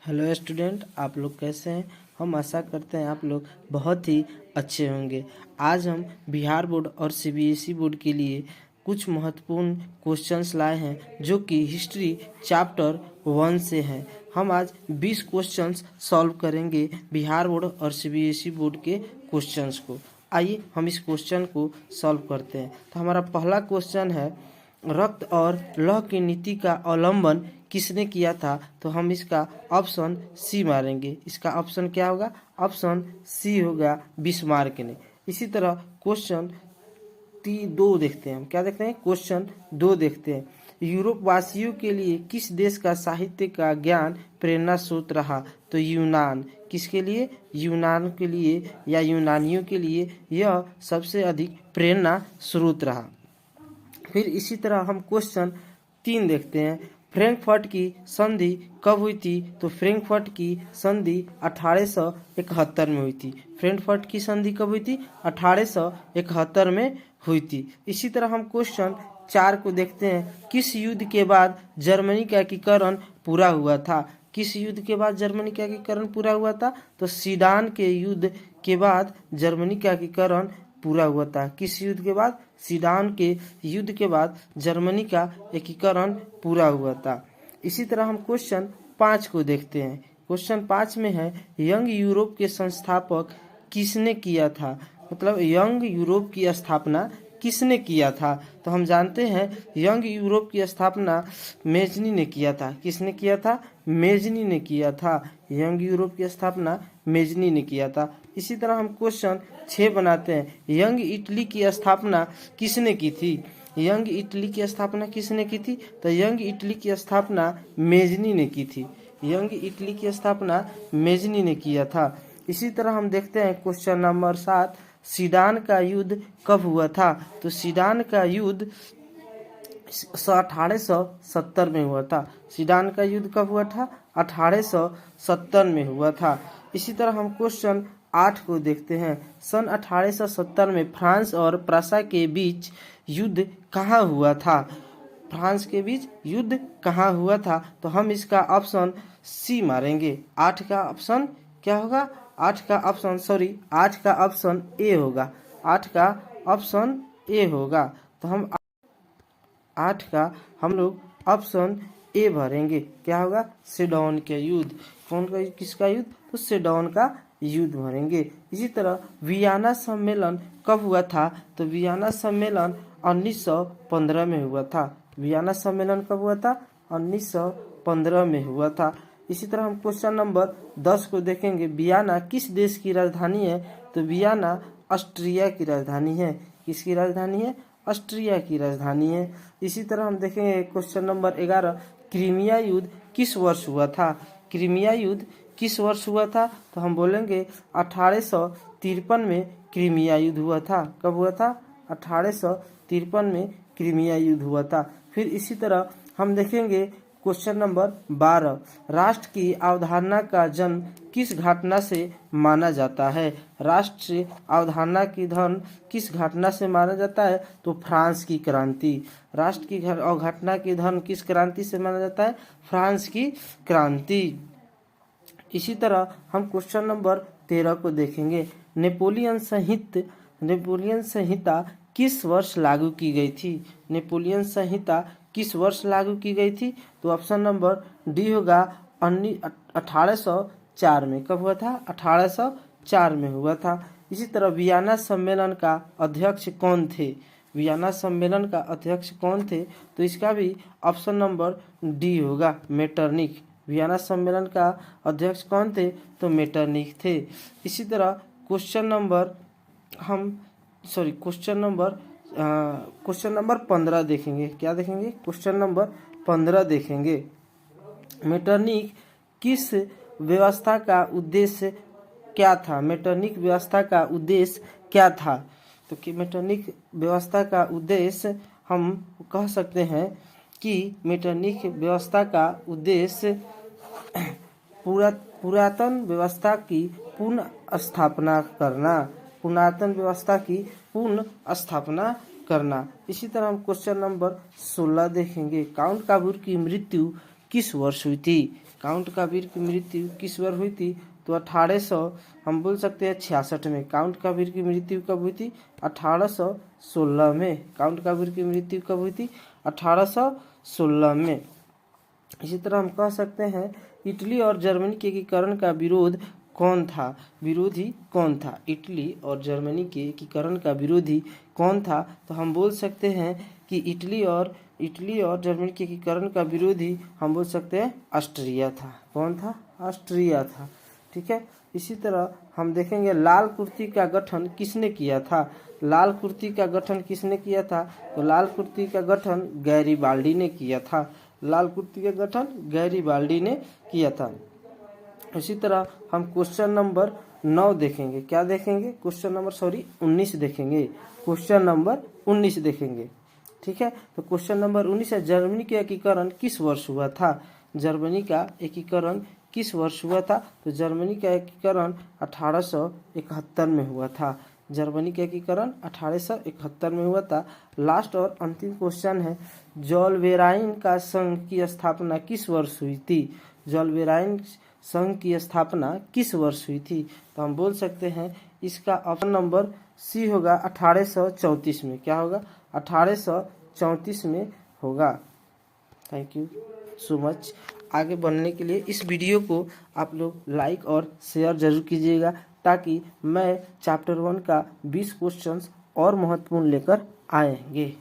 Hello student, आप लोग कैसे हैं। हम आशा करते हैं आप लोग बहुत ही अच्छे होंगे। आज हम बिहार बोर्ड और सीबीएसई बोर्ड के लिए कुछ महत्वपूर्ण क्वेश्चंस लाए हैं जो कि हिस्ट्री चैप्टर 1 से हैं। हम आज 20 क्वेश्चंस सॉल्व करेंगे बिहार बोर्ड और सीबीएसई बोर्ड के क्वेश्चंस को। आइए हम इस क्वेश्चन को सॉल्व करते हैं। तो हमारा पहला क्वेश्चन है, रक्त और लौह की नीति का अवलंबन किसने किया था। तो हम इसका ऑप्शन सी मारेंगे। इसका ऑप्शन क्या होगा? ऑप्शन सी होगा, बिस्मार्क ने। इसी तरह क्वेश्चन 2 देखते हैं। हम क्या देखते हैं? क्वेश्चन 2 देखते हैं, यूरोप वासियों के लिए किस देश का साहित्य का ज्ञान प्रेरणा स्रोत रहा। तो यूनान। किसके लिए? यूनान के लिए या यूनानियों के लिए यह सबसे अधिक प्रेरणा स्रोत रहा। फिर इसी तरह हम क्वेश्चन 3 देखते हैं, फ्रैंकफर्ट की संधि कब हुई थी। तो फ्रैंकफर्ट की संधि 1871 में हुई थी। फ्रैंकफर्ट की संधि कब हुई थी? 1871 में हुई थी। इसी तरह हम क्वेश्चन 4 को देखते हैं, किस युद्ध के बाद जर्मनी का एकीकरण पूरा हुआ था। किस युद्ध के बाद जर्मनी का एकीकरण पूरा हुआ था? तो सीडान के युद्ध के बाद जर्मनी का एकीकरण पूरा हुआ था। किस युद्ध के बाद? सीडान के युद्ध के बाद जर्मनी का एकीकरण पूरा हुआ था। इसी तरह हम क्वेश्चन 5 को देखते हैं। क्वेश्चन 5 में है, यंग यूरोप के संस्थापक किसने किया था। मतलब यंग यूरोप की स्थापना किसने किया था। तो हम जानते हैं यंग यूरोप की स्थापना मेजनी ने किया था। किसने किया था? मेजनी ने किया था। यंग यूरोप की स्थापना मेजनी ने किया था। इसी तरह हम क्वेश्चन 6 बनाते हैं, यंग इटली की स्थापना किसने की थी। यंग इटली की स्थापना किसने की थी? तो यंग इटली की स्थापना मेजनी ने की थी। यंग इटली की स्थापना मेजनी ने किया था। इसी तरह हम देखते हैं क्वेश्चन नंबर 7, सीडान का युद्ध कब हुआ था। तो सीडान का युद्ध 1870 में हुआ था। सीडान का युद्ध कब हुआ था? 1870 में हुआ था। इसी तरह हम क्वेश्चन 8 को देखते हैं, सन 1870 में फ्रांस और प्रसा के बीच युद्ध कहाँ हुआ था। फ्रांस के बीच युद्ध कहाँ हुआ था। तो हम इसका ऑप्शन सी मारेंगे। 8 का ऑप्शन क्या होगा? 8 का ऑप्शन ए होगा। 8 का ऑप्शन ए होगा। तो हम 8 का हम लोग ऑप्शन ए भरेंगे। क्या होगा? सेडोन के युद्ध। कौन का? किसका युद्ध? तो सेडोन का युद्ध भरेंगे। इसी तरह वियना सम्मेलन कब हुआ था। तो वियना सम्मेलन 1915 में हुआ था। वियना सम्मेलन कब हुआ था? 1915 में हुआ था। इसी तरह हम क्वेश्चन नंबर 10 को देखेंगे, वियना किस देश की राजधानी है। तो वियना ऑस्ट्रिया की राजधानी है। किसकी राजधानी है? ऑस्ट्रिया की राजधानी है। इसी तरह हम देखेंगे क्वेश्चन नंबर 11, क्रीमिया युद्ध किस वर्ष हुआ था। क्रीमिया युद्ध किस वर्ष हुआ था। तो हम बोलेंगे 1853 में क्रीमिया युद्ध हुआ था। कब हुआ था? 1853 में क्रीमिया युद्ध हुआ था। फिर इसी तरह हम देखेंगे क्वेश्चन नंबर 12, राष्ट्र की अवधारणा का जन्म किस घटना से माना जाता है। राष्ट्र अवधारणा की धन किस घटना से माना जाता है। तो फ्रांस की क्रांति। राष्ट्र की अवघटना की धन किस क्रांति से माना जाता है? फ्रांस की क्रांति। इसी तरह हम क्वेश्चन नंबर 13 को देखेंगे, नेपोलियन संहिता किस वर्ष लागू की गई थी। नेपोलियन संहिता किस वर्ष लागू की गई थी। तो ऑप्शन नंबर डी होगा, 1804 में। कब हुआ था? 1804 में हुआ था। इसी तरह वियना सम्मेलन का अध्यक्ष कौन थे। वियना सम्मेलन का अध्यक्ष कौन थे। तो इसका भी ऑप्शन नंबर डी होगा, मेटरनिख। वियना सम्मेलन का अध्यक्ष कौन थे। तो मेटरनिख थे। इसी तरह क्वेश्चन नंबर 15 देखेंगे। क्या देखेंगे? क्वेश्चन नंबर 15 देखेंगे, मेटरनिख किस व्यवस्था का उद्देश्य क्या था। मेटरनिख व्यवस्था का उद्देश्य क्या था। तो कि मेटरनिख व्यवस्था का उद्देश्य हम कह सकते हैं कि मेटरनिख व्यवस्था का उद्देश्य पुरातन व्यवस्था की पुनः स्थापना करना। पुरातन व्यवस्था की पुनः स्थापना करना। इसी तरह हम क्वेश्चन नंबर 16 देखेंगे, काउंट काबूर की मृत्यु किस वर्ष हुई थी। काउंट कबीर की मृत्यु किस वर्ष हुई थी? तो 1800 हम बोल सकते हैं 66 में। काउंट कबीर की मृत्यु कब हुई थी? 1816 में। काउंट कबीर की मृत्यु कब हुई थी? 1816 में। इसी तरह हम कह सकते हैं इटली और जर्मनी के एकीकरण का विरोध कौन था? विरोधी कौन था? इटली और जर्मनी के एकीकरण का विरोधी कौन था? तो हम बोल सकते हैं कि इटली और जर्मनी के एकीकरण का विरोधी हम बोल सकते हैं ऑस्ट्रिया था। कौन था? ऑस्ट्रिया था। ठीक है। इसी तरह हम देखेंगे लाल कुर्ती का गठन किसने किया था? लाल कुर्ती का गठन किसने किया था? तो लाल कुर्ती का गठन गैरिबाल्डी ने किया था। लाल कुर्ती का गठन गैरिबाल्डी ने किया था। इसी तरह हम क्वेश्चन नंबर 9 देखेंगे। क्या देखेंगे? क्वेश्चन नंबर 19 देखेंगे। क्वेश्चन नंबर 19 देखेंगे। ठीक है। तो क्वेश्चन नंबर 19 है, जर्मनी का एकीकरण किस वर्ष हुआ था? जर्मनी का एकीकरण किस वर्ष हुआ था? तो जर्मनी का एकीकरण 1871 में हुआ था। जर्मनी का एकीकरण 1871 में हुआ था। लास्ट और अंतिम क्वेश्चन है, जोलवेराइन का संघ की स्थापना किस वर्ष हुई थी? जोलवेराइन संघ की स्थापना किस वर्ष हुई थी? तो हम बोल सकते हैं इसका ऑप्शन नंबर सी होगा 1834 में। क्या होगा? 1834 में होगा। Thank you so much. आगे बढ़ने के लिए इस वीडियो को आप लोग लाइक और शेयर जरूर कीजिएगा, ताकि मैं चैप्टर 1 का 20 क्वेश्चंस और महत्वपूर्ण लेकर आएंगे।